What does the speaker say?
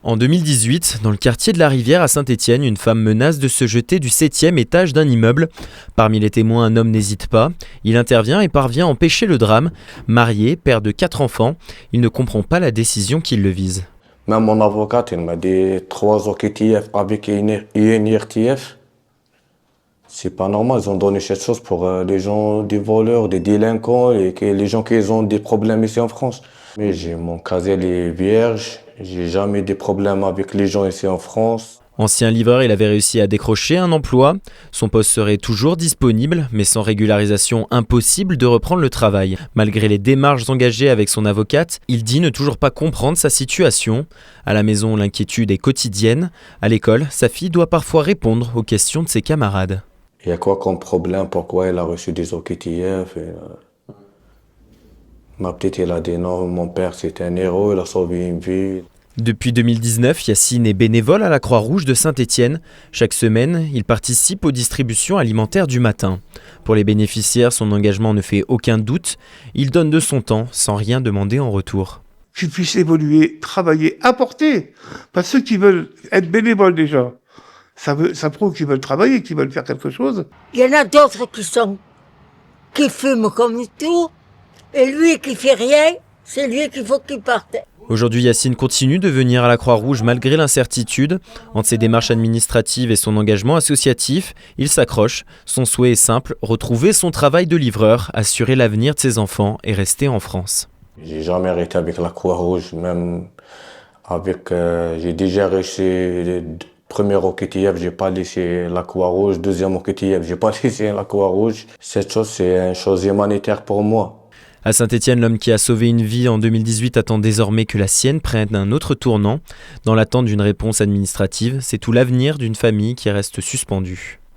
En 2018, dans le quartier de la Rivière à Saint-Étienne, une femme menace de se jeter du 7e étage d'un immeuble. Parmi les témoins, un homme n'hésite pas. Il intervient et parvient à empêcher le drame. Marié, père de 4 enfants, il ne comprend pas la décision qui le vise. Même mon avocate, il m'a dit 3 OQTF avec une IRTF. C'est pas normal, ils ont donné cette chose pour les gens, des voleurs, des délinquants et que les gens qui ont des problèmes ici en France. Mais mon casier est vierge, j'ai jamais des problèmes avec les gens ici en France. Ancien livreur, il avait réussi à décrocher un emploi. Son poste serait toujours disponible, mais sans régularisation, impossible de reprendre le travail. Malgré les démarches engagées avec son avocate, il dit ne toujours pas comprendre sa situation. À la maison, l'inquiétude est quotidienne. À l'école, sa fille doit parfois répondre aux questions de ses camarades. Il y a quoi comme problème? Pourquoi elle a reçu des OQTF? Ma petite, elle a dit non, mon père c'était un héros, il a sauvé une vie. Depuis 2019, Yacine est bénévole à la Croix-Rouge de Saint-Étienne. Chaque semaine, il participe aux distributions alimentaires du matin. Pour les bénéficiaires, son engagement ne fait aucun doute. Il donne de son temps sans rien demander en retour. Qu'ils puissent évoluer, travailler, apporter. Pas ceux qui veulent être bénévoles déjà. Ça prouve qu'ils veulent travailler, qu'ils veulent faire quelque chose. Il y en a d'autres qui fument comme tout. Et lui qui fait rien, c'est lui qu'il faut qu'il parte. Aujourd'hui, Yacine continue de venir à la Croix-Rouge malgré l'incertitude. Entre ses démarches administratives et son engagement associatif, il s'accroche. Son souhait est simple, retrouver son travail de livreur, assurer l'avenir de ses enfants et rester en France. J'ai jamais arrêté avec la Croix-Rouge, même avec... j'ai déjà reçu le premier OQTF, j'ai pas laissé la Croix-Rouge. Deuxième OQTF, j'ai pas laissé la Croix-Rouge. Cette chose, c'est une chose humanitaire pour moi. À Saint-Étienne, l'homme qui a sauvé une vie en 2018 attend désormais que la sienne prenne un autre tournant. Dans l'attente d'une réponse administrative, c'est tout l'avenir d'une famille qui reste suspendu.